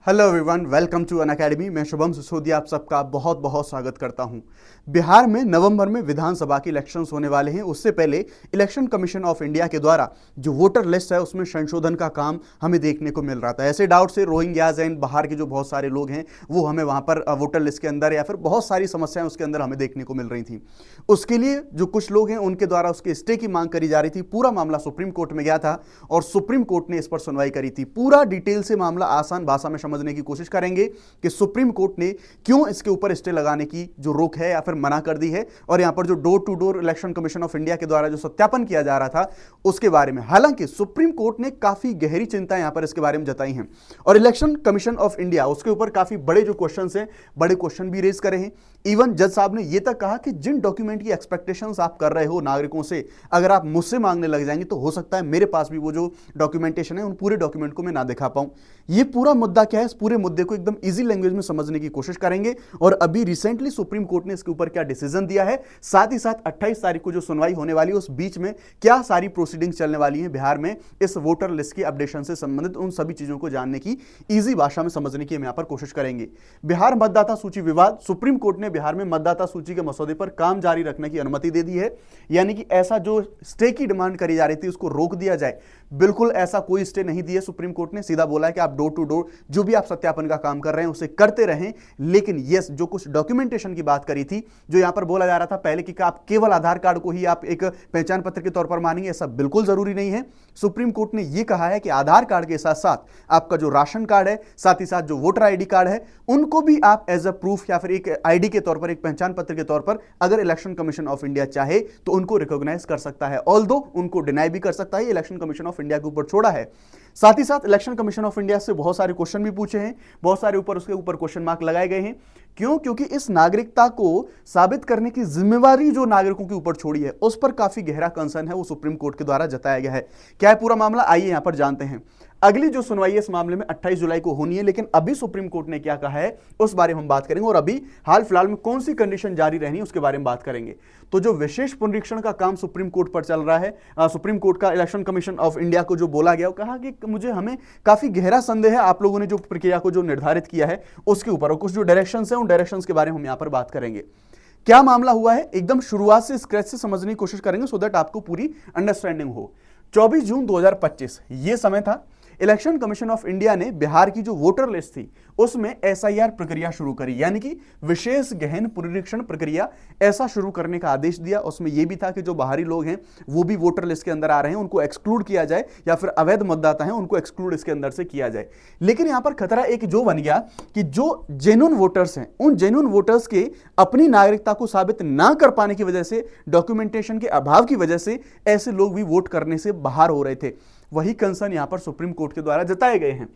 Hello everyone, welcome to Unacademy. मैं शुभम सिसोदिया आप सबका बहुत बहुत स्वागत करता हूं। बिहार में नवंबर में विधानसभा के इलेक्शंस होने वाले हैं। उससे पहले इलेक्शन कमीशन ऑफ इंडिया के द्वारा जो वोटर लिस्ट है उसमें संशोधन का काम हमें देखने को मिल रहा था। ऐसे डाउट से रोहिंग्याज एंड बाहर के जो बहुत सारे लोग हैं वो हमें वहां पर वोटर लिस्ट के अंदर या फिर बहुत सारी समस्याएं उसके अंदर हमें देखने को मिल रही थी। उसके लिए जो कुछ लोग हैं उनके द्वारा उसके स्टे की मांग करी जा रही थी। पूरा मामला सुप्रीम कोर्ट में गया था और सुप्रीम कोर्ट ने इस पर सुनवाई करी थी। पूरा डिटेल से मामला आसान भाषा में समझने की कोशिश करेंगे कि सुप्रीम कोर्ट ने क्यों इसके ऊपर स्टे लगाने की जो रोक है या फिर मना कर दी है, और यहां पर जो door to door election commission of India के द्वारा जो सत्यापन किया जा रहा था उसके बारे में। हालांकि सुप्रीम कोर्ट ने काफी गहरी चिंता यहां पर इसके बारे में जताई है और इलेक्शन कमीशन ऑफ इंडिया उसके ऊपर काफी बड़े जो क्वेश्चन हैं, बड़े क्वेश्चन भी रेज करे हैं। इवन जज साहब ने यह तक कहा कि जिन डॉक्यूमेंट की एक्सपेक्टेशंस आप कर रहे हो नागरिकों से, अगर आप मुझसे मांगने लग जाएंगे तो हो सकता है मेरे पास भी वो जो डॉक्यूमेंटेशन है उन पूरे डॉक्यूमेंट को मैं ना दिखा पाऊं। ये पूरा मुद्दा क्या है, इस पूरे मुद्दे को एकदम इजी लैंग्वेज में समझने की कोशिश करेंगे और अभी रिसेंटली सुप्रीम कोर्ट ने इसके ऊपर क्या डिसीजन दिया है, साथ ही साथ 28 तारीख को जो सुनवाई होने वाली है उस बीच में क्या सारी प्रोसीडिंग्स चलने वाली हैं बिहार में इस वोटर लिस्ट की अपडेशन से संबंधित, उन सभी चीजों को जानने की इजी भाषा में समझने की हम यहां पर कोशिश करेंगे। बिहार मतदाता सूची विवाद, सुप्रीम कोर्ट ने बिहार में मतदाता सूची के मसौदे पर काम जारी रखने की अनुमति दे दी है। यानी कि ऐसा जो स्टे की डिमांड करी जा रही थी उसको रोक दिया जाए। बिल्कुल ऐसा कोई स्टे नहीं दिया सुप्रीम कोर्ट ने, सीधा बोला है कि आप डोर टू डोर जो भी आप सत्यापन का काम कर रहे हैं उसे करते रहें। लेकिन यस, जो कुछ डॉक्यूमेंटेशन की बात करी थी, जो यहां पर बोला जा रहा था पहले कि आप केवल आधार कार्ड को ही आप एक पहचान पत्र के तौर पर मानेंगे, ऐसा बिल्कुल जरूरी नहीं है। सुप्रीम कोर्ट ने यह कहा है कि आधार कार्ड के साथ साथ आपका जो राशन कार्ड है, साथ ही साथ जो वोटर आईडी कार्ड है, उनको भी आप एज अ प्रूफ या फिर एक आईडी के तौर पर, एक पहचान पत्र के तौर पर अगर इलेक्शन कमीशन ऑफ इंडिया चाहे तो उनको रिकॉग्नाइज कर सकता है। ऑल्दो उनको डिनाई भी कर सकता है, इलेक्शन कमीशन ऑफ इंडिया के ऊपर छोड़ा है। साथ ही साथ इलेक्शन कमीशन ऑफ इंडिया से बहुत सारे क्वेश्चन भी पूछे हैं, बहुत सारे उसके ऊपर क्वेश्चन मार्क लगाए गए हैं। क्यों? क्योंकि इस नागरिकता को साबित करने की जिम्मेवारी जो नागरिकों के ऊपर छोड़ी है उस पर काफी गहरा कंसर्न है, वो सुप्रीम कोर्ट के द्वारा जताया गया है। क्या है पूरा मामला, आइए यहां पर जानते हैं। अगली जो सुनवाई है इस मामले में 28 जुलाई को होनी है, लेकिन अभी सुप्रीम कोर्ट ने क्या कहा है उस बारे में हम बात करेंगे और अभी हाल फिलहाल में कौन सी कंडीशन जारी रहनी है उसके बारे में बात करेंगे। तो जो विशेष पुनरीक्षण का काम सुप्रीम कोर्ट पर चल रहा है, सुप्रीम कोर्ट का इलेक्शन कमीशन ऑफ इंडिया को जो बोला गया, कहा कि हमें काफी गहरा संदेह है आप लोगों ने जो प्रक्रिया को जो निर्धारित किया है उसके ऊपर, और कुछ जो डायरेक्शंस हैं उन डायरेक्शंस के बारे में हम यहां पर बात करेंगे। क्या मामला हुआ है एकदम शुरुआत से स्क्रैच से समझने की कोशिश करेंगे सो दैट आपको पूरी अंडरस्टैंडिंग हो। 24 जून 2025 ये समय था, इलेक्शन कमीशन ऑफ इंडिया ने बिहार की जो वोटर लिस्ट थी उसमें एसआईआर प्रक्रिया शुरू करी, यानी कि विशेष गहन पुनरीक्षण प्रक्रिया ऐसा शुरू करने का आदेश दिया। उसमें यह भी था कि जो बाहरी लोग हैं वो भी वोटर लिस्ट के अंदर आ रहे हैं उनको एक्सक्लूड किया जाए, या फिर अवैध मतदाता हैं उनको एक्सक्लूड इसके अंदर से किया जाए। लेकिन यहां पर खतरा एक जो बन गया कि जो जेन्युइन वोटर्स हैं उन जेन्युइन वोटर्स के अपनी नागरिकता को साबित ना कर पाने की वजह से, डॉक्यूमेंटेशन के अभाव की वजह से ऐसे लोग भी वोट करने से बाहर हो रहे थे। वही कंसर्न यहां पर सुप्रीम कोर्ट के द्वारा जताए गए हैं।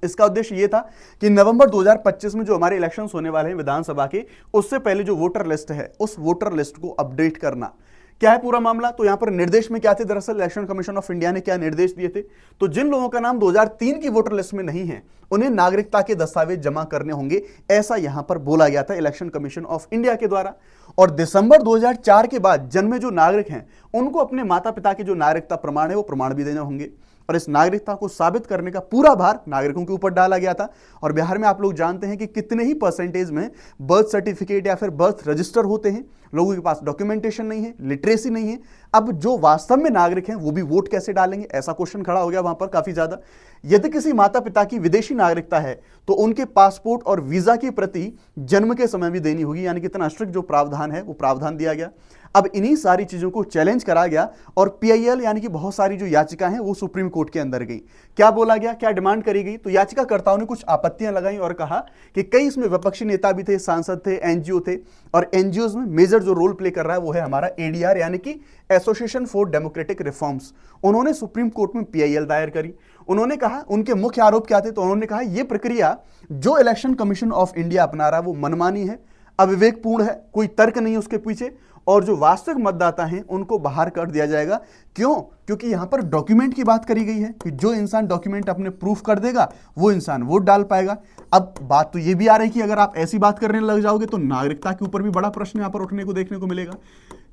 इसका उद्देश्य यह था कि नवंबर 2025 में जो हमारे इलेक्शंस होने वाले हैं विधानसभा के, उससे पहले जो वोटर लिस्ट है उस वोटर लिस्ट को अपडेट करना। क्या है पूरा मामला, तो यहां पर निर्देश में क्या थे, दरअसल इलेक्शन कमीशन ऑफ इंडिया ने क्या निर्देश दिए थे, तो जिन लोगों का नाम 2003 की वोटर लिस्ट में नहीं है उन्हें नागरिकता के दस्तावेज जमा करने होंगे, ऐसा यहां पर बोला गया था इलेक्शन कमीशन ऑफ इंडिया के द्वारा। और दिसंबर 2004 के बाद जन्मे जो नागरिक हैं उनको अपने माता पिता के जो नागरिकता प्रमाण है वो प्रमाण भी देने होंगे, और इस नागरिकता को साबित करने का पूरा भार नागरिकों के ऊपर डाला गया था। और बिहार में आप लोग जानते हैं कि कितने ही परसेंटेज में बर्थ सर्टिफिकेट या फिर बर्थ रजिस्टर होते हैं, लोगों के पास डॉक्यूमेंटेशन नहीं है, लिटरेसी नहीं है। अब जो वास्तव में नागरिक हैं वो भी वोट कैसे डालेंगे, ऐसा क्वेश्चन खड़ा हो गया वहां पर काफी ज्यादा। यदि किसी माता पिता की विदेशी नागरिकता है तो उनके पासपोर्ट और वीजा की प्रति जन्म के समय भी देनी होगी, यानी कि इतना स्ट्रिक्ट जो प्रावधान है वो प्रावधान दिया गया। अब इन्हीं सारी चीजों को चैलेंज करा गया और पीआईएल यानी कि बहुत सारी जो याचिका हैं वो सुप्रीम कोर्ट के अंदर गई। क्या बोला गया, क्या डिमांड करी गई, तो याचिकाकर्ताओं ने कुछ आपत्तियां लगाई और कहा कि कई इसमें विपक्षी नेता भी थे, सांसद थे, एनजीओ थे, और एनजीओ में मेजर जो रोल प्ले कर रहा है वो है हमारा एडीआर यानी कि एसोसिएशन फॉर डेमोक्रेटिक रिफॉर्म्स। उन्होंने सुप्रीम कोर्ट में पीआईएल दायर करी। उन्होंने कहा, उनके मुख्य आरोप क्या थे, तो उन्होंने कहा यह प्रक्रिया जो इलेक्शन कमीशन ऑफ इंडिया अपना रहा है वो मनमानी है, अविवेकपूर्ण है, कोई तर्क नहीं है उसके पीछे, और जो वास्तविक मतदाता हैं उनको बाहर कर दिया जाएगा। क्यों? क्योंकि यहां पर डॉक्यूमेंट की बात करी गई है कि जो इंसान डॉक्यूमेंट अपने प्रूफ कर देगा वो इंसान वोट डाल पाएगा। अब बात तो ये भी आ रही कि अगर आप ऐसी बात करने लग जाओगे तो नागरिकता के ऊपर भी बड़ा प्रश्न यहां पर उठने को देखने को मिलेगा।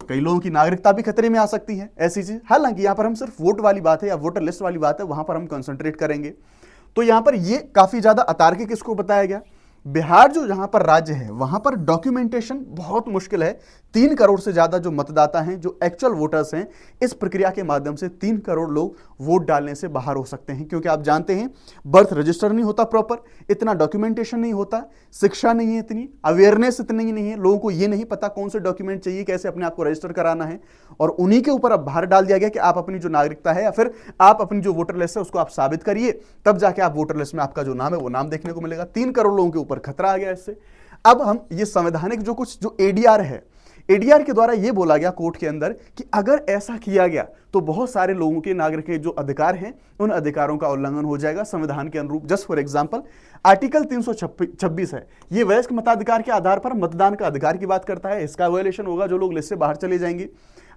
कई लोगों की नागरिकता भी खतरे में आ सकती है ऐसी चीज। हालांकि यहां पर हम सिर्फ वोट वाली बात है या वोटर लिस्ट वाली बात है, वहां पर हम कंसंट्रेट करेंगे। तो यहां पर ये काफी ज्यादा अतार्किक इसको बताया गया। बिहार जो यहां पर राज्य है वहां पर डॉक्यूमेंटेशन बहुत मुश्किल है। 3 करोड़ से ज्यादा जो मतदाता हैं, जो एक्चुअल वोटर्स हैं, इस प्रक्रिया के माध्यम से 3 करोड़ लोग वोट डालने से बाहर हो सकते हैं, क्योंकि आप जानते हैं बर्थ रजिस्टर नहीं होता प्रॉपर, इतना डॉक्यूमेंटेशन नहीं होता, शिक्षा नहीं है इतनी, अवेयरनेस इतनी नहीं है, लोगों को ये नहीं पता कौन से डॉक्यूमेंट चाहिए, कैसे अपने आप को रजिस्टर कराना है, और उन्हीं के ऊपर अब भार डाल दिया गया कि आप अपनी जो नागरिकता है या फिर आप अपनी जो वोटर लिस्ट है उसको आप साबित करिए, तब जाके आप वोटर लिस्ट में आपका जो नाम है वो नाम देखने को मिलेगा। 3 करोड़ लोगों के ऊपर खतरा आ गया इससे। अब हम ये संवैधानिक जो कुछ जो एडीआर है, एडीआर के द्वारा यह बोला गया कोर्ट के अंदर कि अगर ऐसा किया गया तो बहुत सारे लोगों के नागरिक के जो अधिकार हैं उन अधिकारों का उल्लंघन हो जाएगा संविधान के अनुरूप। जस्ट फॉर एग्जांपल आर्टिकल 326 है, ये वयस्क मताधिकार के आधार पर मतदान का अधिकार की बात करता है, इसका वायलेशन होगा जो लोग लिस्ट से बाहर चले जाएंगे।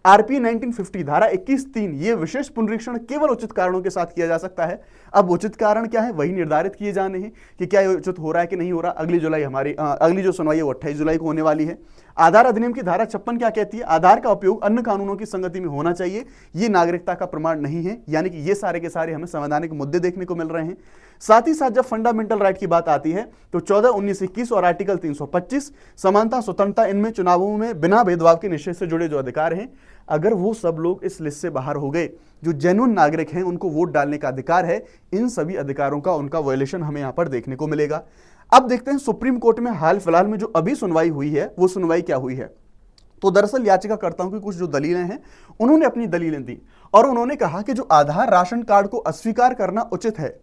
आरपी 1950 धारा 21(3) ये विशेष पुनरीक्षण केवल उचित कारणों के साथ किया जा सकता है। अब उचित कारण क्या है वही निर्धारित किए जाने हैं कि क्या ये उचित हो रहा है कि नहीं हो रहा। अगली जो सुनवाई है वो 28 जुलाई को होने वाली है। आधार अधिनियम की धारा 56 क्या कहती है? आधार का उपयोग अन्य कानूनों की संगति में होना चाहिए, ये नागरिकता का प्रमाण नहीं है। यानी कि ये सारे के सारे हमें संवैधानिक मुद्दे देखने को मिल रहे हैं। साथ ही साथ जब फंडामेंटल राइट की बात आती है तो 14, 19, 21 और आर्टिकल 325 समानता, स्वतंत्रता, इनमें चुनावों में बिना भेदभाव के निश्चय से जुड़े जो अधिकार हैं, अगर वो सब लोग इस लिस्ट से बाहर हो गए, जो जेन्युइन नागरिक हैं उनको वोट डालने का अधिकार है, इन सभी अधिकारों का उनका वायलेशन हमें यहां पर देखने को मिलेगा। अब देखते हैं सुप्रीम कोर्ट में हाल फिलहाल में जो अभी सुनवाई हुई है वो सुनवाई क्या हुई है। तो दरअसल याचिकाकर्ताओं की कुछ जो दलीलें हैं उन्होंने अपनी दलीलें दी और उन्होंने कहा कि जो आधार राशन कार्ड को अस्वीकार करना उचित है,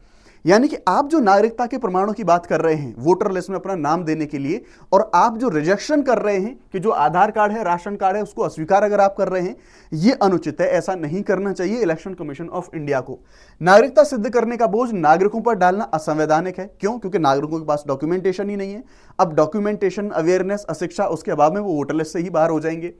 यानी कि आप जो नागरिकता के प्रमाणों की बात कर रहे हैं वोटर लिस्ट में अपना नाम देने के लिए, और आप जो रिजेक्शन कर रहे हैं कि जो आधार कार्ड है, राशन कार्ड है, उसको अस्वीकार अगर आप कर रहे हैं, ये अनुचित है, ऐसा नहीं करना चाहिए। इलेक्शन कमीशन ऑफ इंडिया को नागरिकता सिद्ध करने का बोझ नागरिकों पर डालना असंवैधानिक है। क्यों? क्योंकि नागरिकों के पास डॉक्यूमेंटेशन ही नहीं है। अब डॉक्यूमेंटेशन, अवेयरनेस, अशिक्षा, उसके अभाव में वो वोटर लिस्ट से ही बाहर हो जाएंगे।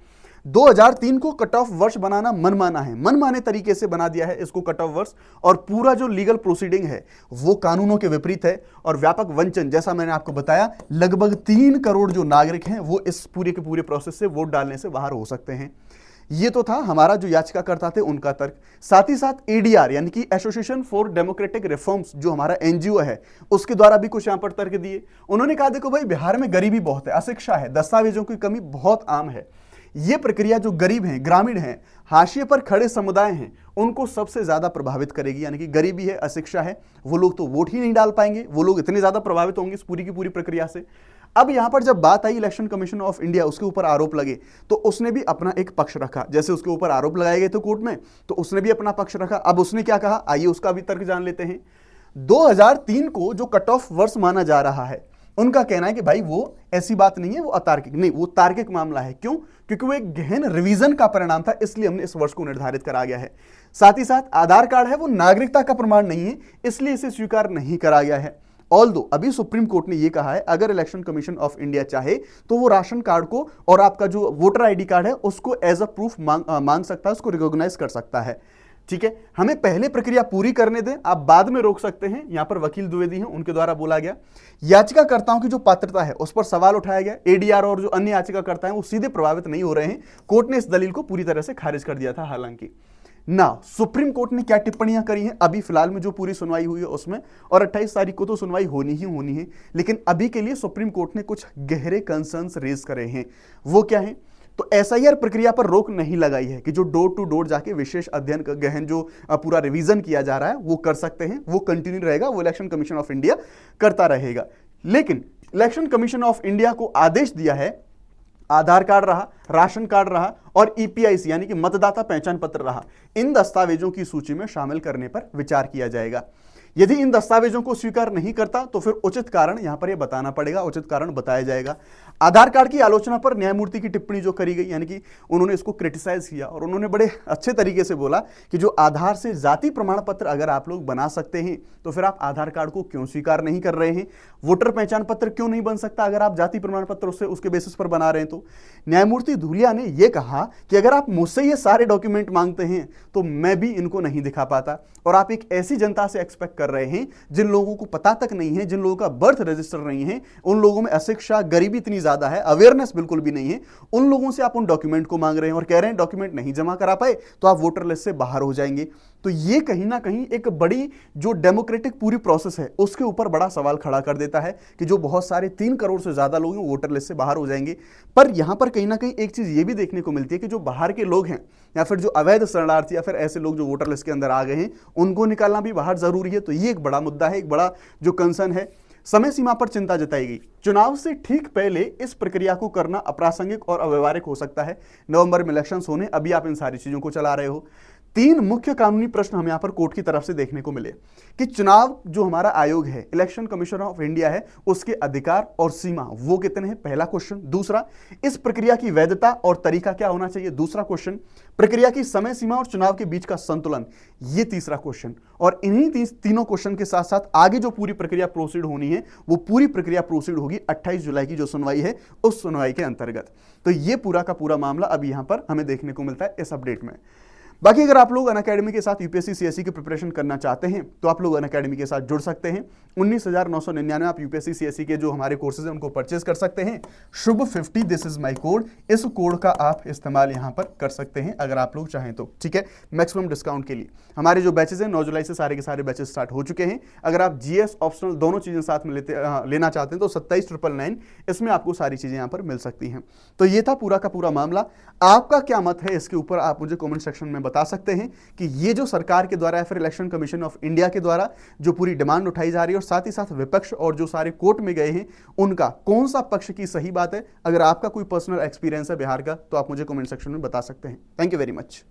2003 को कट ऑफ वर्ष बनाना मनमाना है, मनमाने तरीके से बना दिया है इसको कट ऑफ वर्ष, और पूरा जो लीगल प्रोसीडिंग है वो कानूनों के विपरीत है और व्यापक वंचन। जैसा मैंने आपको बताया, लगभग 3 करोड़ जो नागरिक हैं वो इस पूरे के पूरे प्रोसेस से वोट डालने से बाहर हो सकते हैं। ये तो था हमारा जो याचिकाकर्ता थे उनका तर्क। साथ ही साथ एडीआर यानी कि एसोसिएशन फॉर डेमोक्रेटिक रिफॉर्म्स जो हमारा एनजीओ है उसके द्वारा भी कुछ यहां पर तर्क दिए। उन्होंने कहा देखो भाई, बिहार में गरीबी बहुत है, अशिक्षा है, दस्तावेजों की कमी बहुत आम है। ये प्रक्रिया जो गरीब हैं, ग्रामीण हैं, हाशिए पर खड़े समुदाय हैं, उनको सबसे ज्यादा प्रभावित करेगी। यानी कि गरीबी है, अशिक्षा है, वो लोग तो वोट ही नहीं डाल पाएंगे, वो लोग इतने ज्यादा प्रभावित होंगे इस पूरी की पूरी प्रक्रिया से। अब यहां पर जब बात आई इलेक्शन कमीशन ऑफ इंडिया, उसके ऊपर आरोप लगे तो उसने भी अपना एक पक्ष रखा। जैसे उसके ऊपर आरोप लगाए गए थे कोर्ट में, तो उसने भी अपना पक्ष रखा। अब उसने क्या कहा, आइए उसका भी तर्क जान लेते हैं। 2003 को जो कट ऑफ वर्ष माना जा रहा है, उनका कहना है कि भाई वो ऐसी बात नहीं है, वो अतार्किक नहीं, वो तार्किक मामला है। क्यों? क्योंकि वो एक गहन रिवीजन का परिणाम था, इसलिए हमने इस वर्ष को निर्धारित करा गया है। साथ ही साथ आधार कार्ड है वो नागरिकता का प्रमाण नहीं है, इसलिए इसे स्वीकार नहीं करा गया है। ऑल्दो अभी सुप्रीम कोर्ट ने यह कहा है अगर इलेक्शन कमीशन ऑफ इंडिया चाहे तो वो राशन कार्ड को और आपका जो वोटर आईडी कार्ड है उसको एज अ प्रूफ मांग सकता है, उसको रिकॉग्नाइज कर सकता है। ठीक है, हमें पहले प्रक्रिया पूरी करने दें, आप बाद में रोक सकते हैं। यहां पर वकील द्विवेदी हैं, उनके द्वारा बोला गया। याचिकाकर्ताओं की जो पात्रता है उस पर सवाल उठाया गया। एडीआर और जो अन्य याचिकाकर्ता हैं वो सीधे प्रभावित नहीं हो रहे हैं। कोर्ट ने इस दलील को पूरी तरह से खारिज कर दिया था। हालांकि ना सुप्रीम कोर्ट ने क्या टिप्पणियां करी हैं अभी फिलहाल में जो पूरी सुनवाई हुई है उसमें, और 28 तारीख को तो सुनवाई होनी ही होनी है, लेकिन अभी के लिए सुप्रीम कोर्ट ने कुछ गहरे कंसर्न्स रेज करे हैं। वो क्या है? तो एसआईआर प्रक्रिया पर रोक नहीं लगाई है कि जो डोर टू डोर जाके विशेष अध्ययन का गहन जो पूरा रिवीजन किया जा रहा है वो कर सकते हैं, वो कंटिन्यू रहेगा, वो इलेक्शन कमीशन ऑफ इंडिया करता रहेगा। लेकिन इलेक्शन कमीशन ऑफ इंडिया को आदेश दिया है, आधार कार्ड रहा, राशन कार्ड रहा और ईपीआईसी यानी कि मतदाता पहचान पत्र रहा, इन दस्तावेजों की सूची में शामिल करने पर विचार किया जाएगा। यदि इन दस्तावेजों को स्वीकार नहीं करता तो फिर उचित कारण यहां पर यह बताना पड़ेगा, उचित कारण बताया जाएगा। आधार कार्ड की आलोचना पर न्यायमूर्ति की टिप्पणी जो करी गई, यानी कि उन्होंने इसको क्रिटिसाइज किया और उन्होंने बड़े अच्छे तरीके से बोला कि जो आधार से जाति प्रमाण पत्र अगर आप लोग बना सकते हैं तो फिर आप आधार कार्ड को क्यों स्वीकार नहीं कर रहे हैं? वोटर पहचान पत्र क्यों नहीं बन सकता अगर आप जाति प्रमाण पत्र उसके बेसिस पर बना रहे हैं? तो न्यायमूर्ति धूलिया ने यह कहा कि अगर आप मुझसे ये सारे डॉक्यूमेंट मांगते हैं तो मैं भी इनको नहीं दिखा पाता, और आप एक ऐसी जनता से एक्सपेक्ट कर रहे हैं, जिन लोगों को पता तक नहीं है, जिन लोगों का बर्थ रजिस्टर नहीं है, उन लोगों में अशिक्षा, गरीबी इतनी ज्यादा है, अवेयरनेस बिल्कुल भी नहीं है, उन लोगों से आप उन डॉक्यूमेंट को मांग रहे हैं और कह रहे हैं डॉक्यूमेंट नहीं जमा करा पाए तो आप वोटर लिस्ट से बाहर हो जाएंगे। तो ये कहीं ना कहीं एक बड़ी जो डेमोक्रेटिक पूरी प्रोसेस है उसके ऊपर बड़ा सवाल खड़ा कर देता है कि जो बहुत सारे 3 करोड़ से ज्यादा लोग हैं वोटर लिस्ट से बाहर हो जाएंगे। पर यहां पर कहीं ना कहीं एक चीज ये भी देखने को मिलती है कि जो बाहर के लोग हैं या फिर जो अवैध शरणार्थी या फिर ऐसे लोग जो वोटर लिस्ट के अंदर आ गए हैं उनको निकालना भी बाहर जरूरी है। तो ये एक बड़ा मुद्दा है, एक बड़ा जो कंसर्न है। समय सीमा पर चिंता जताई गई। चुनाव से ठीक पहले इस प्रक्रिया को करना अप्रासंगिक और अव्यवहारिक हो सकता है। नवंबर में इलेक्शंस होने, अभी आप इन सारी चीजों को चला रहे हो। 3 मुख्य कानूनी प्रश्न हमें यहां पर कोर्ट की तरफ से देखने को मिले कि चुनाव जो हमारा आयोग है, इलेक्शन कमीशन ऑफ इंडिया है, उसके अधिकार और सीमा वो कितने हैं, पहला क्वेश्चन। दूसरा, इस प्रक्रिया की वैधता और तरीका क्या होना चाहिए, दूसरा क्वेश्चन। प्रक्रिया की समय सीमा और चुनाव के बीच का संतुलन, ये तीसरा क्वेश्चन। और इन्हीं तीनों क्वेश्चन के साथ साथ आगे जो पूरी प्रक्रिया प्रोसीड होनी है वो पूरी प्रक्रिया प्रोसीड होगी 28 जुलाई की जो सुनवाई है उस सुनवाई के अंतर्गत। तो ये पूरा का पूरा मामला अभी यहां पर हमें देखने को मिलता है इस अपडेट में। बाकी अगर आप लोग अनअकैडमी के साथ यूपीएससी सीएससी की प्रिपरेशन करना चाहते हैं तो आप लोग अनअकैडमी के साथ जुड़ सकते हैं। 19,999 आप यूपीएससी सीएससी के जो हमारे कोर्सेज हैं उनको परचेज कर सकते हैं। शुभ 50 दिस इज माय कोड, इस कोड का आप इस्तेमाल यहां पर कर सकते हैं अगर आप लोग चाहें तो, ठीक है, मैक्सिमम डिस्काउंट के लिए। हमारे जो बैचेज हैं 9 जुलाई से सारे के सारे बैचेज स्टार्ट हो चुके हैं। अगर आप जीएस ऑप्शनल दोनों चीजें साथ में लेना चाहते हैं तो 27,999 इसमें आपको सारी चीजें यहां पर मिल सकती हैं। तो ये था पूरा का पूरा मामला। आपका क्या मत है इसके ऊपर आप मुझे कमेंट सेक्शन में बता सकते हैं कि ये जो सरकार के द्वारा या फिर इलेक्शन कमीशन ऑफ इंडिया के द्वारा जो पूरी डिमांड उठाई जा रही है और साथ ही साथ विपक्ष और जो सारे कोर्ट में गए हैं उनका कौन सा पक्ष की सही बात है। अगर आपका कोई पर्सनल एक्सपीरियंस है बिहार का तो आप मुझे कमेंट सेक्शन में बता सकते हैं। Thank you very much.